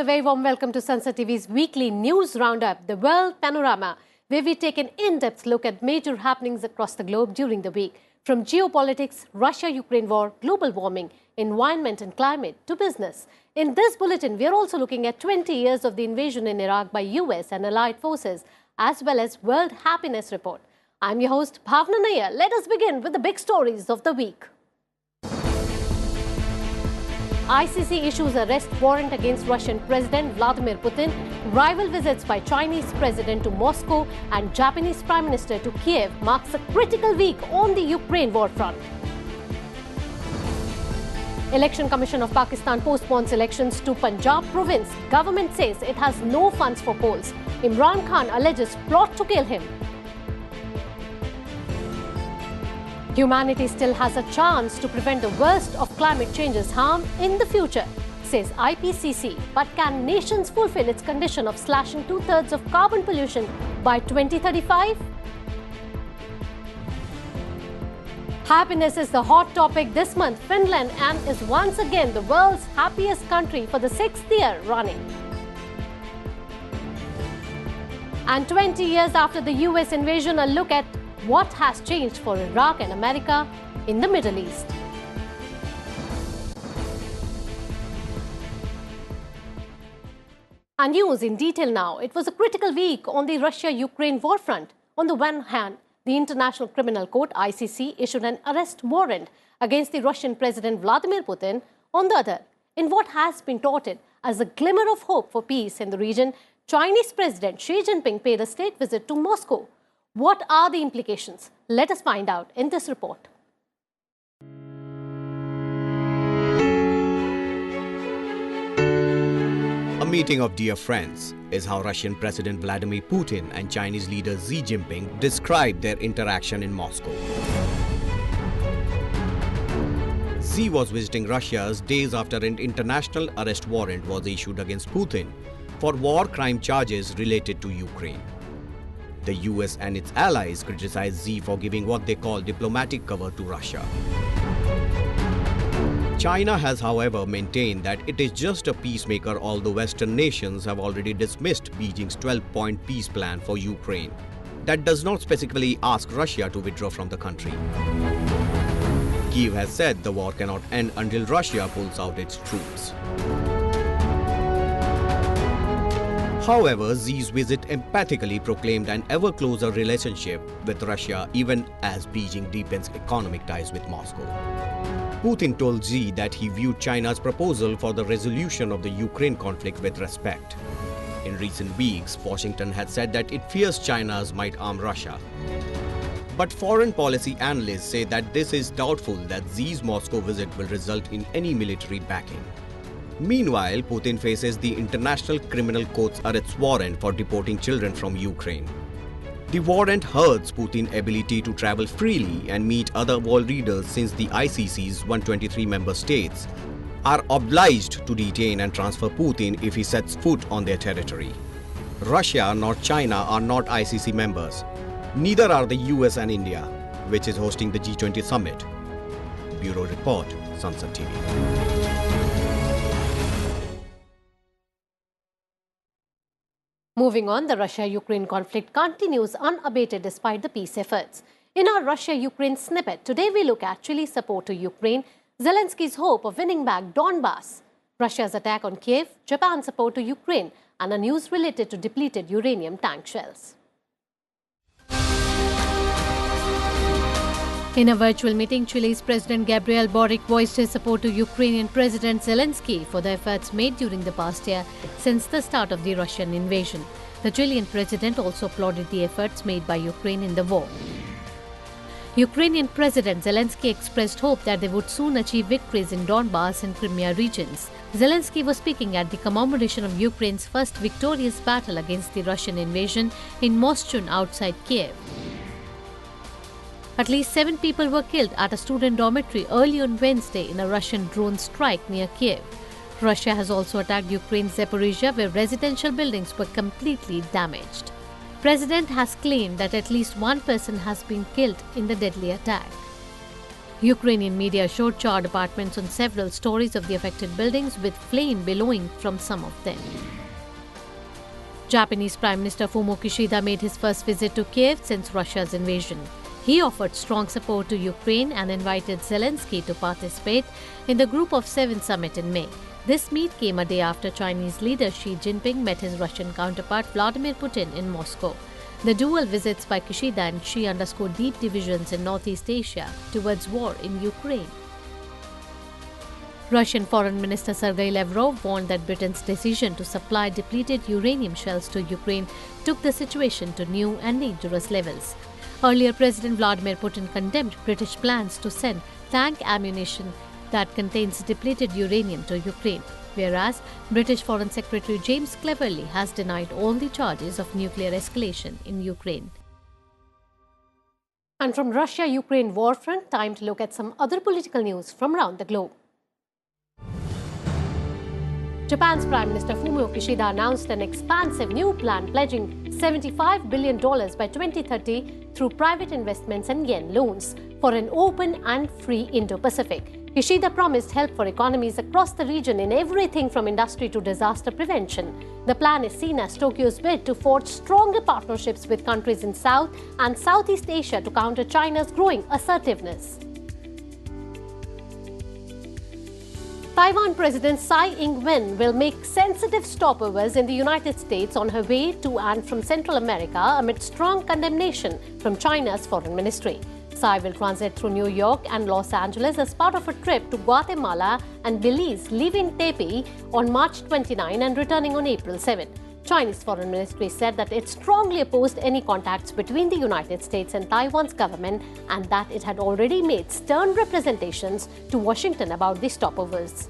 very warm welcome to Sansad TV's weekly news roundup, the World Panorama, where we take an in-depth look at major happenings across the globe during the week. From geopolitics, Russia-Ukraine war, global warming, environment and climate to business. In this bulletin, we are also looking at 20 years of the invasion in Iraq by US and allied forces, as well as World Happiness Report. I'm your host, Bhawna. Let us begin with the big stories of the week. ICC issues arrest warrant against Russian President Vladimir Putin, rival visits by Chinese President to Moscow and Japanese Prime Minister to Kiev marks a critical week on the Ukraine war front. Election Commission of Pakistan postpones elections to Punjab province. Government says it has no funds for polls. Imran Khan alleges plot to kill him. Humanity still has a chance to prevent the worst of climate change's harm in the future, says IPCC. But can nations fulfill its condition of slashing 2/3 of carbon pollution by 2035? Happiness is the hot topic this month. Finland is once again the world's happiest country for the 6th year running. And 20 years after the US invasion, a look at what has changed for Iraq and America in the Middle East. And news in detail now. It was a critical week on the Russia-Ukraine war front. On the one hand, the International Criminal Court, ICC, issued an arrest warrant against the Russian President Vladimir Putin. On the other, in what has been touted as a glimmer of hope for peace in the region, Chinese President Xi Jinping paid a state visit to Moscow. What are the implications? Let us find out in this report. A meeting of dear friends is how Russian President Vladimir Putin and Chinese leader Xi Jinping described their interaction in Moscow. Xi was visiting Russia days after an international arrest warrant was issued against Putin for war crime charges related to Ukraine. The US and its allies criticized Xi for giving what they call diplomatic cover to Russia. China has, however, maintained that it is just a peacemaker, although Western nations have already dismissed Beijing's 12-point peace plan for Ukraine that does not specifically ask Russia to withdraw from the country. Kyiv has said the war cannot end until Russia pulls out its troops. However, Xi's visit emphatically proclaimed an ever closer relationship with Russia even as Beijing deepens economic ties with Moscow. Putin told Xi that he viewed China's proposal for the resolution of the Ukraine conflict with respect. In recent weeks, Washington had said that it fears China might arm Russia. But foreign policy analysts say that this is doubtful that Xi's Moscow visit will result in any military backing. Meanwhile, Putin faces the International Criminal Court's arrest warrant for deporting children from Ukraine. The warrant hurts Putin's ability to travel freely and meet other world leaders since the ICC's 123 member states are obliged to detain and transfer Putin if he sets foot on their territory. Russia nor China are not ICC members. Neither are the US and India, which is hosting the G20 summit. Bureau Report, Sansad TV. Moving on, the Russia-Ukraine conflict continues unabated despite the peace efforts. In our Russia-Ukraine snippet, today we look at Chile's support to Ukraine, Zelensky's hope of winning back Donbass, Russia's attack on Kiev, Japan's support to Ukraine, and a news related to depleted uranium tank shells. In a virtual meeting, Chile's President Gabriel Boric voiced his support to Ukrainian President Zelensky for the efforts made during the past year since the start of the Russian invasion. The Chilean president also applauded the efforts made by Ukraine in the war. Ukrainian President Zelensky expressed hope that they would soon achieve victories in Donbass and Crimea regions. Zelensky was speaking at the commemoration of Ukraine's first victorious battle against the Russian invasion in Moshchun outside Kiev. At least 7 people were killed at a student dormitory early on Wednesday in a Russian drone strike near Kiev. Russia has also attacked Ukraine's Zaporizhia, where residential buildings were completely damaged. President has claimed that at least 1 person has been killed in the deadly attack. Ukrainian media showed charred apartments on several stories of the affected buildings, with flame billowing from some of them. Japanese Prime Minister Fumio Kishida made his first visit to Kiev since Russia's invasion. He offered strong support to Ukraine and invited Zelensky to participate in the Group of Seven summit in May. This meet came a day after Chinese leader Xi Jinping met his Russian counterpart Vladimir Putin in Moscow. The dual visits by Kishida and Xi underscored deep divisions in Northeast Asia towards war in Ukraine. Russian Foreign Minister Sergei Lavrov warned that Britain's decision to supply depleted uranium shells to Ukraine took the situation to new and dangerous levels. Earlier, President Vladimir Putin condemned British plans to send tank ammunition that contains depleted uranium to Ukraine, whereas British Foreign Secretary James Cleverly has denied all the charges of nuclear escalation in Ukraine. And from Russia-Ukraine war front, time to look at some other political news from around the globe. Japan's Prime Minister Fumio Kishida announced an expansive new plan pledging $75 billion by 2030 through private investments and yen loans for an open and free Indo-Pacific. Kishida promised help for economies across the region in everything from industry to disaster prevention. The plan is seen as Tokyo's bid to forge stronger partnerships with countries in South and Southeast Asia to counter China's growing assertiveness. Taiwan President Tsai Ing-wen will make sensitive stopovers in the United States on her way to and from Central America amid strong condemnation from China's foreign ministry. Tsai will transit through New York and Los Angeles as part of a trip to Guatemala and Belize, leaving Taipei on March 29 and returning on April 7. Chinese Foreign Ministry said that it strongly opposed any contacts between the United States and Taiwan's government and that it had already made stern representations to Washington about the stopovers.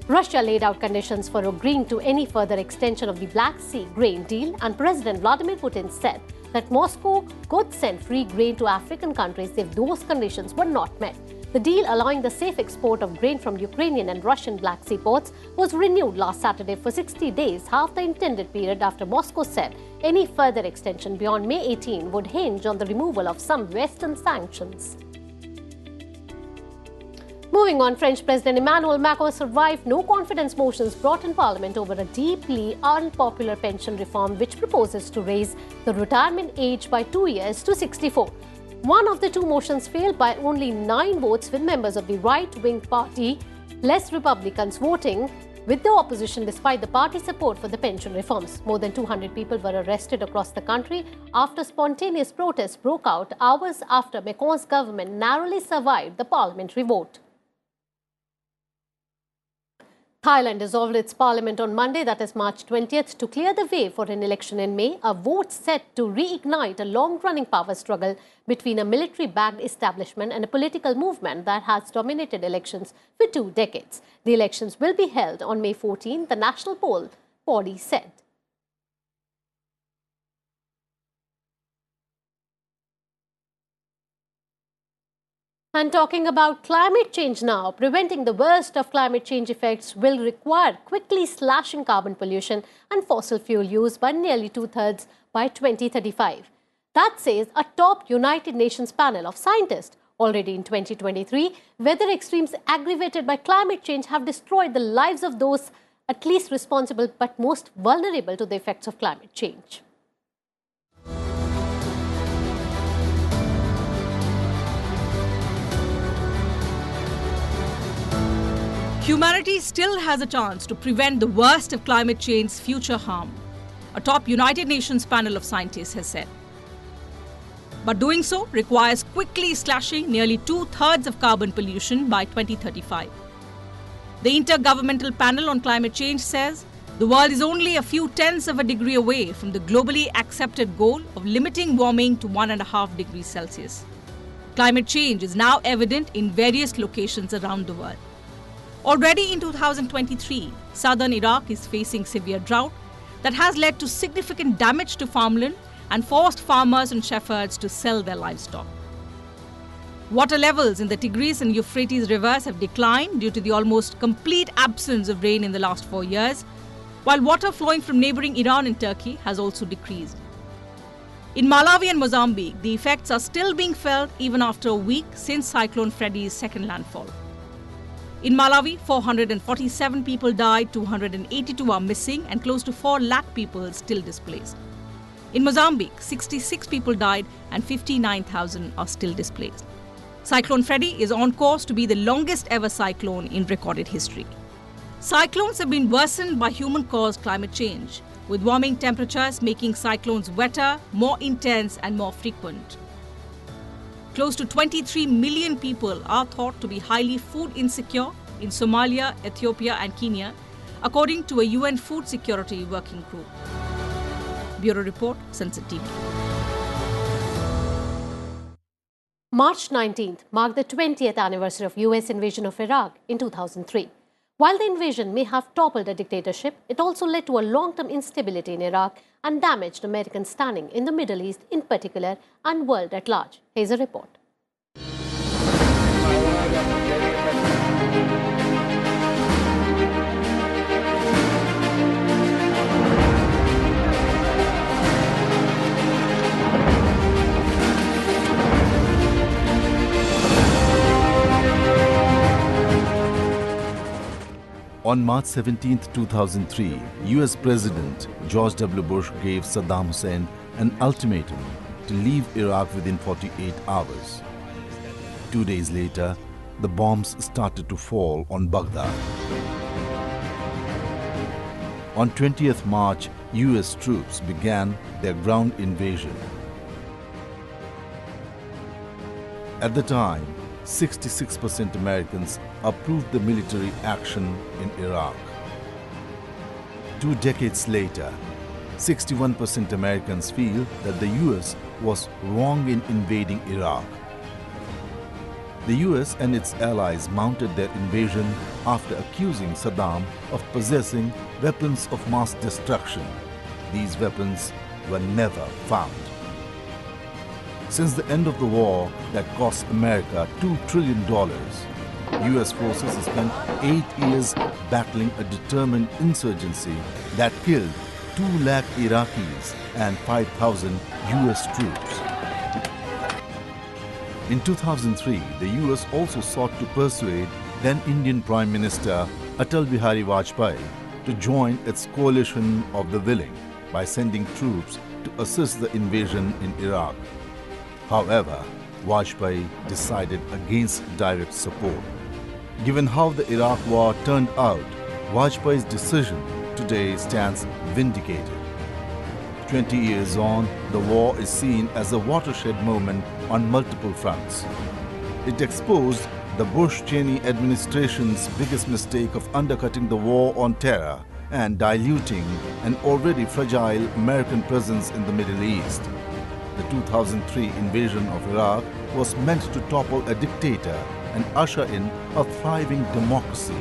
Russia laid out conditions for agreeing to any further extension of the Black Sea grain deal, and President Vladimir Putin said that Moscow could send free grain to African countries if those conditions were not met. The deal allowing the safe export of grain from Ukrainian and Russian Black Sea ports was renewed last Saturday for 60 days, half the intended period after Moscow said any further extension beyond May 18 would hinge on the removal of some Western sanctions. Moving on, French President Emmanuel Macron survived no confidence motions brought in Parliament over a deeply unpopular pension reform which proposes to raise the retirement age by 2 years to 64. One of the two motions failed by only 9 votes, with members of the right-wing party, less Republicans, voting with the opposition despite the party's support for the pension reforms. More than 200 people were arrested across the country after spontaneous protests broke out hours after Macron's government narrowly survived the parliamentary vote. Thailand dissolved its parliament on Monday, that is March 20th, to clear the way for an election in May, a vote set to reignite a long-running power struggle between a military-backed establishment and a political movement that has dominated elections for 2 decades. The elections will be held on May 14, the national poll body said. And talking about climate change now, preventing the worst of climate change effects will require quickly slashing carbon pollution and fossil fuel use by nearly 2/3 by 2035. That says a top United Nations panel of scientists. Already in 2023, weather extremes aggravated by climate change have destroyed the lives of those at least responsible but most vulnerable to the effects of climate change. Humanity still has a chance to prevent the worst of climate change's future harm, a top United Nations panel of scientists has said. But doing so requires quickly slashing nearly 2/3 of carbon pollution by 2035. The Intergovernmental Panel on Climate Change says the world is only a few tenths of a degree away from the globally accepted goal of limiting warming to 1.5 degrees Celsius. Climate change is now evident in various locations around the world. Already in 2023, southern Iraq is facing severe drought that has led to significant damage to farmland and forced farmers and shepherds to sell their livestock. Water levels in the Tigris and Euphrates rivers have declined due to the almost complete absence of rain in the last 4 years, while water flowing from neighboring Iran and Turkey has also decreased. In Malawi and Mozambique, the effects are still being felt even after a week since Cyclone Freddy's second landfall. In Malawi, 447 people died, 282 are missing, and close to 4 lakh people still displaced. In Mozambique, 66 people died and 59,000 are still displaced. Cyclone Freddy is on course to be the longest ever cyclone in recorded history. Cyclones have been worsened by human-caused climate change, with warming temperatures making cyclones wetter, more intense and more frequent. Close to 23 million people are thought to be highly food insecure in Somalia, Ethiopia and Kenya, according to a UN Food Security Working Group. Bureau Report, Sansad TV. March 19th marked the 20th anniversary of US invasion of Iraq in 2003. While the invasion may have toppled a dictatorship, it also led to a long-term instability in Iraq and damaged American standing in the Middle East in particular and world at large. Here's a report. On March 17, 2003, US President George W. Bush gave Saddam Hussein an ultimatum to leave Iraq within 48 hours. 2 days later, the bombs started to fall on Baghdad. On 20th March, US troops began their ground invasion. At the time, 66% Americans approved the military action in Iraq. 2 decades later, 61% Americans feel that the US was wrong in invading Iraq. The US and its allies mounted their invasion after accusing Saddam of possessing weapons of mass destruction. These weapons were never found. Since the end of the war that cost America $2 trillion, US forces have spent 8 years battling a determined insurgency that killed 2 lakh Iraqis and 5,000 US troops. In 2003, the US also sought to persuade then Indian Prime Minister Atal Bihari Vajpayee to join its coalition of the willing by sending troops to assist the invasion in Iraq. However, Vajpayee decided against direct support. Given how the Iraq war turned out, Vajpayee's decision today stands vindicated. 20 years on, the war is seen as a watershed moment on multiple fronts. It exposed the Bush-Cheney administration's biggest mistake of undercutting the war on terror and diluting an already fragile American presence in the Middle East. The 2003 invasion of Iraq was meant to topple a dictator and usher in a thriving democracy.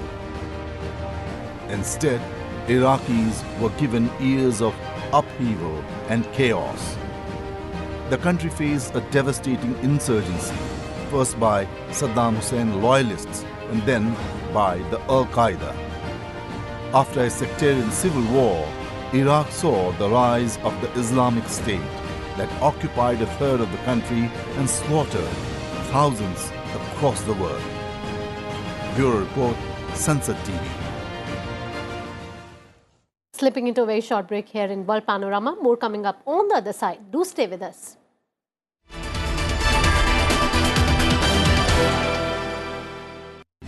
Instead, Iraqis were given years of upheaval and chaos. The country faced a devastating insurgency, first by Saddam Hussein loyalists and then by the Al-Qaeda. After a sectarian civil war, Iraq saw the rise of the Islamic State that occupied a third of the country and slaughtered thousands across the world. Bureau Report, Sansad TV. Slipping into a very short break here in World Panorama. More coming up on the other side. Do stay with us.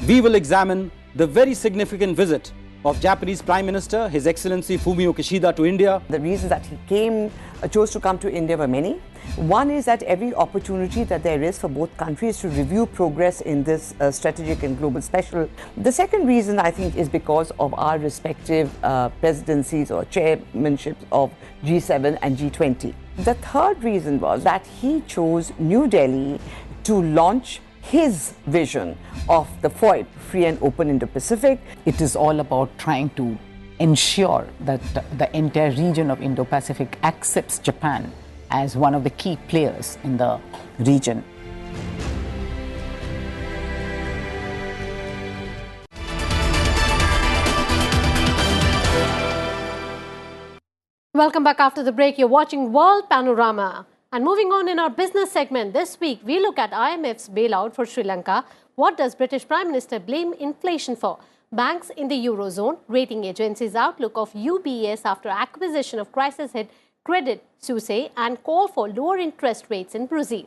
We will examine the very significant visit of Japanese Prime Minister, His Excellency Fumio Kishida, to India. The reasons that he chose to come to India were many. One is that every opportunity that there is for both countries to review progress in this strategic and global special. The second reason, I think, is because of our respective presidencies or chairmanships of G7 and G20. The third reason was that he chose New Delhi to launch his vision of the FOIP, Free and Open Indo-Pacific. It is all about trying to ensure that the entire region of Indo-Pacific accepts Japan as one of the key players in the region. Welcome back after the break. You're watching World Panorama. And moving on in our business segment, this week we look at IMF's bailout for Sri Lanka. What does British Prime Minister blame inflation for? Banks in the Eurozone, rating agencies' outlook of UBS after acquisition of crisis-hit Credit Suisse, and call for lower interest rates in Brazil.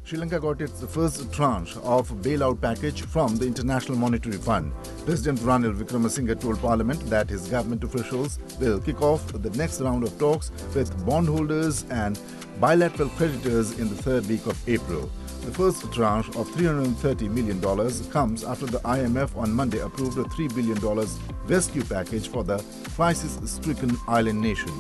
Sri Lanka got its first tranche of bailout package from the International Monetary Fund. President Ranil Wickremesinghe told Parliament that his government officials will kick off the next round of talks with bondholders and bilateral creditors in the third week of April. The first tranche of $330 million comes after the IMF on Monday approved a $3 billion rescue package for the crisis-stricken island nation.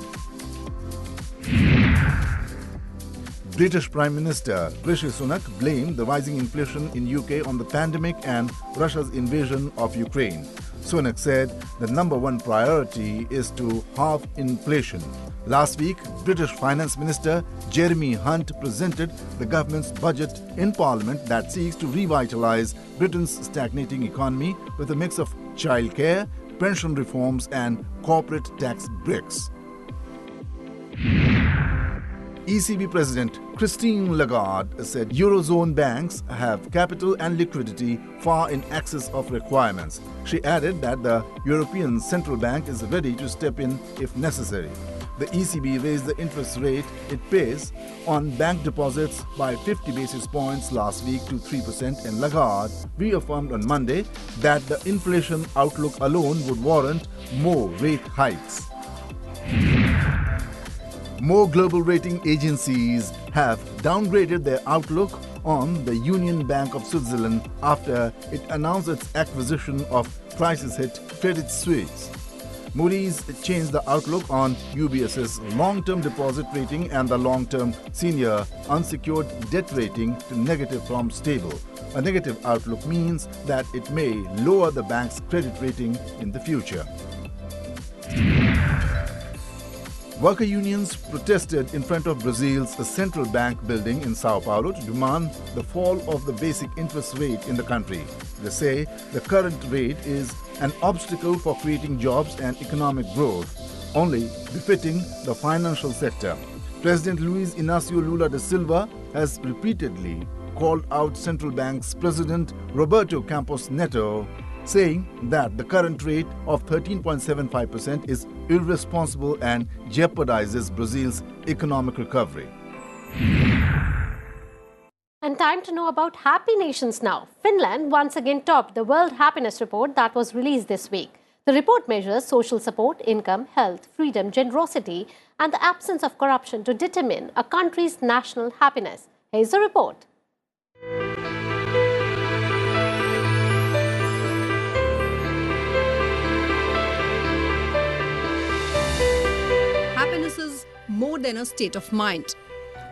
British Prime Minister Rishi Sunak blamed the rising inflation in UK on the pandemic and Russia's invasion of Ukraine. Sunak said the number one priority is to halve inflation. Last week, British Finance Minister Jeremy Hunt presented the government's budget in Parliament that seeks to revitalise Britain's stagnating economy with a mix of childcare, pension reforms and corporate tax breaks. ECB President Christine Lagarde said Eurozone banks have capital and liquidity far in excess of requirements. She added that the European Central Bank is ready to step in if necessary. The ECB raised the interest rate it pays on bank deposits by 50 basis points last week to 3%, and Lagarde reaffirmed on Monday that the inflation outlook alone would warrant more rate hikes. More global rating agencies have downgraded their outlook on the Union Bank of Switzerland after it announced its acquisition of crisis-hit Credit Suisse. Moody's changed the outlook on UBS's long-term deposit rating and the long-term senior unsecured debt rating to negative from stable. A negative outlook means that it may lower the bank's credit rating in the future. Worker unions protested in front of Brazil's central bank building in Sao Paulo to demand the fall of the basic interest rate in the country. They say the current rate is an obstacle for creating jobs and economic growth, only befitting the financial sector. President Luiz Inácio Lula da Silva has repeatedly called out central bank's president Roberto Campos Neto, saying that the current rate of 13.75% is irresponsible and jeopardizes Brazil's economic recovery. And time to know about happy nations now. Finland once again topped the World Happiness Report that was released this week. The report measures social support, income, health, freedom, generosity, and the absence of corruption to determine a country's national happiness. Here's the report. Happiness is more than a state of mind,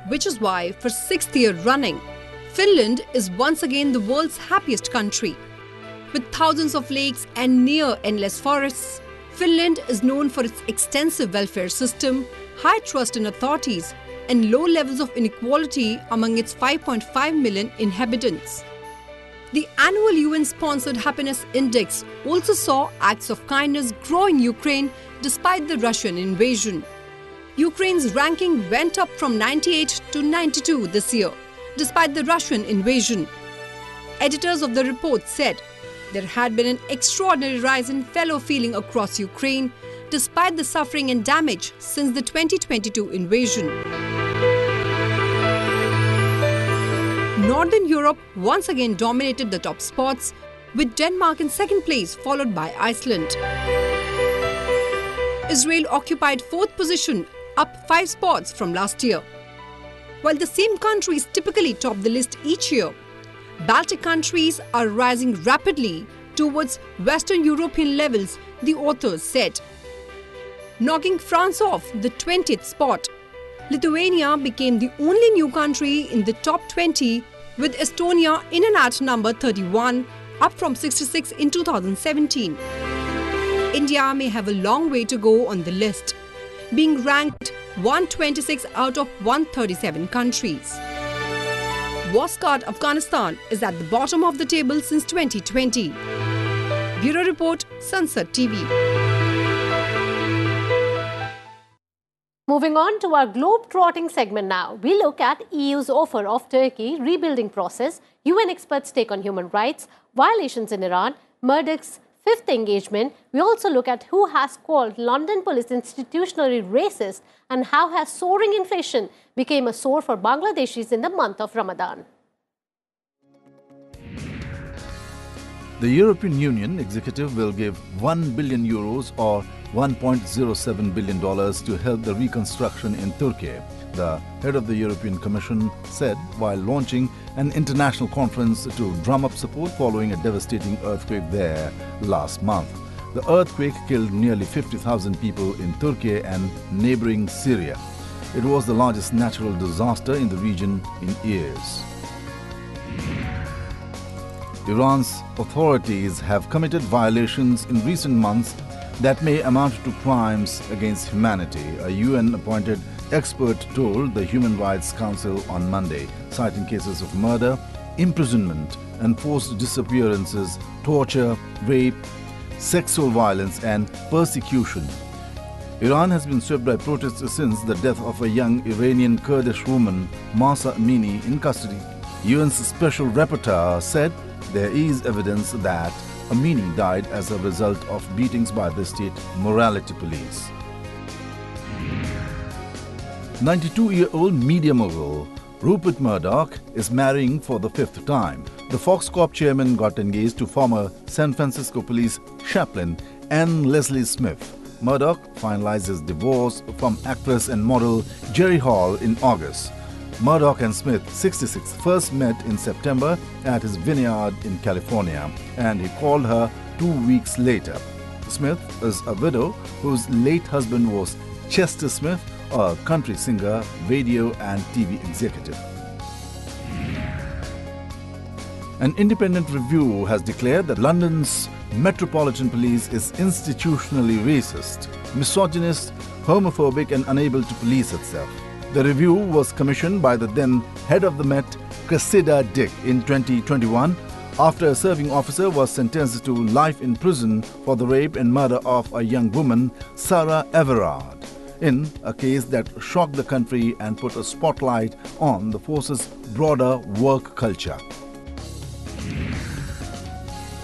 which is why for 6th year running, Finland is once again the world's happiest country. With thousands of lakes and near endless forests, Finland is known for its extensive welfare system, high trust in authorities, and low levels of inequality among its 5.5 million inhabitants. The annual UN-sponsored Happiness Index also saw acts of kindness grow in Ukraine despite the Russian invasion. Ukraine's ranking went up from 98 to 92 this year, despite the Russian invasion. Editors of the report said there had been an extraordinary rise in fellow feeling across Ukraine, despite the suffering and damage since the 2022 invasion. Northern Europe once again dominated the top spots, with Denmark in second place, followed by Iceland. Israel occupied fourth position, up 5 spots from last year. While the same countries typically top the list each year, Baltic countries are rising rapidly towards Western European levels, the authors said. Knocking France off the 20th spot, Lithuania became the only new country in the top 20, with Estonia in and at number 31, up from 66 in 2017. India may have a long way to go on the list, being ranked 126 out of 137 countries. War-scarred Afghanistan is at the bottom of the table since 2020. Bureau Report, Sansad TV. Moving on to our globe-trotting segment now, we look at EU's offer of Turkey rebuilding process, UN experts' take on human rights, violations in Iran, Murdoch's fifth engagement. We also look at who has called London police institutionally racist and how has soaring inflation became a sore for Bangladeshis in the month of Ramadan. The European Union executive will give €1 billion or $1.07 billion to help the reconstruction in Turkey, the head of the European Commission said while launching an international conference to drum up support following a devastating earthquake there last month. The earthquake killed nearly 50,000 people in Turkey and neighboring Syria. It was the largest natural disaster in the region in years. Iran's authorities have committed violations in recent months that may amount to crimes against humanity, a UN-appointed expert told the Human Rights Council on Monday, citing cases of murder, imprisonment and forced disappearances, torture, rape, sexual violence and persecution. Iran has been swept by protests since the death of a young Iranian Kurdish woman, Mahsa Amini, in custody. UN's special rapporteur said there is evidence that Amini died as a result of beatings by the state morality police. 92-year-old media mogul Rupert Murdoch is marrying for the fifth time. The Fox Corp chairman got engaged to former San Francisco police chaplain Anne Leslie Smith. Murdoch finalized his divorce from actress and model Jerry Hall in August. Murdoch and Smith, 66, first met in September at his vineyard in California, and he called her 2 weeks later. Smith is a widow whose late husband was Chester Smith, a country singer, radio and TV executive. An independent review has declared that London's Metropolitan Police is institutionally racist, misogynist, homophobic and unable to police itself. The review was commissioned by the then head of the Met, Cressida Dick, in 2021 after a serving officer was sentenced to life in prison for the rape and murder of a young woman, Sarah Everard, in a case that shocked the country and put a spotlight on the force's broader work culture.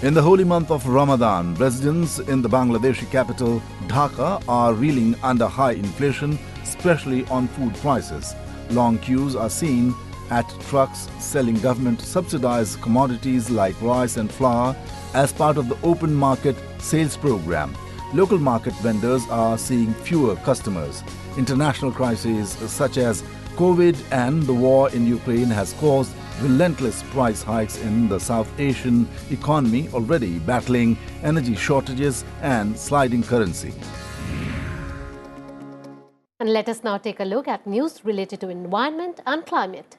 In the holy month of Ramadan, residents in the Bangladeshi capital, Dhaka, are reeling under high inflation, especially on food prices. Long queues are seen at trucks selling government-subsidized commodities like rice and flour as part of the open market sales program. Local market vendors are seeing fewer customers. International crises such as COVID and the war in Ukraine has caused relentless price hikes in the South Asian economy, already battling energy shortages and sliding currency. And let us now take a look at news related to environment and climate.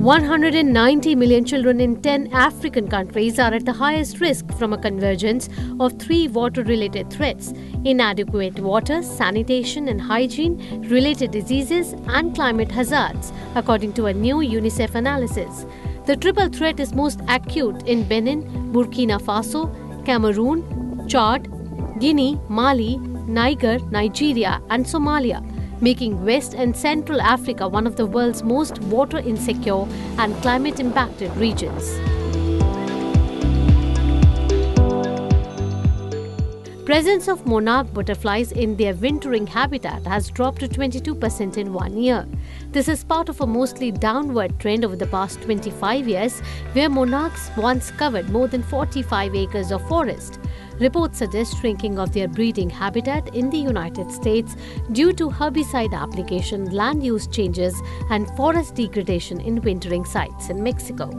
$190 million children in 10 African countries are at the highest risk from a convergence of 3 water-related threats: inadequate water, sanitation and hygiene-related diseases and climate hazards, according to a new UNICEF analysis. The triple threat is most acute in Benin, Burkina Faso, Cameroon, Chad, Guinea, Mali, Niger, Nigeria and Somalia, making West and Central Africa one of the world's most water insecure and climate impacted regions. Presence of monarch butterflies in their wintering habitat has dropped to 22% in 1 year. This is part of a mostly downward trend over the past 25 years, where monarchs once covered more than 45 acres of forest. Reports suggest shrinking of their breeding habitat in the United States due to herbicide application, land use changes, and forest degradation in wintering sites in Mexico.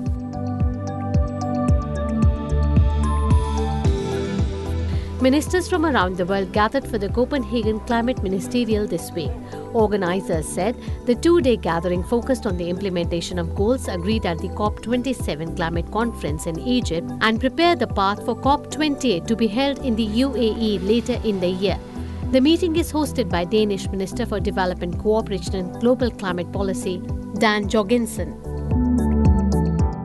Ministers from around the world gathered for the Copenhagen Climate Ministerial this week. Organizers said the 2-day gathering focused on the implementation of goals agreed at the COP27 climate conference in Egypt and prepare the path for COP28 to be held in the UAE later in the year. The meeting is hosted by Danish Minister for Development Cooperation and Global Climate Policy, Dan Jorgensen.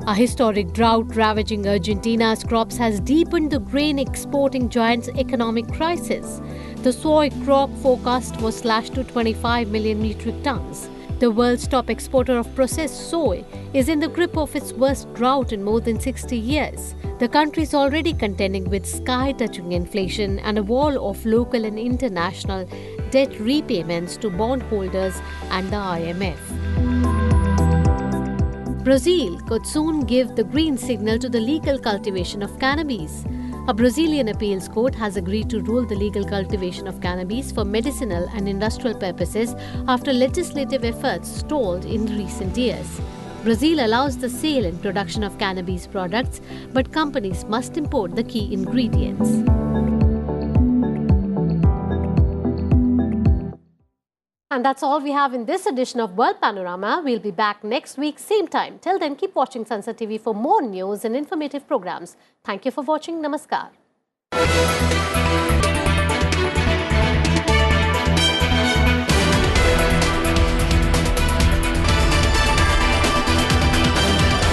A historic drought ravaging Argentina's crops has deepened the grain exporting giant's economic crisis. The soy crop forecast was slashed to 25 million metric tons. The world's top exporter of processed soy is in the grip of its worst drought in more than 60 years. The country is already contending with sky-touching inflation and a wall of local and international debt repayments to bondholders and the IMF. Brazil could soon give the green signal to the legal cultivation of cannabis. A Brazilian appeals court has agreed to rule the legal cultivation of cannabis for medicinal and industrial purposes after legislative efforts stalled in recent years. Brazil allows the sale and production of cannabis products, but companies must import the key ingredients. And that's all we have in this edition of World Panorama. We'll be back next week, same time. Till then, keep watching Sansad TV for more news and informative programs. Thank you for watching. Namaskar.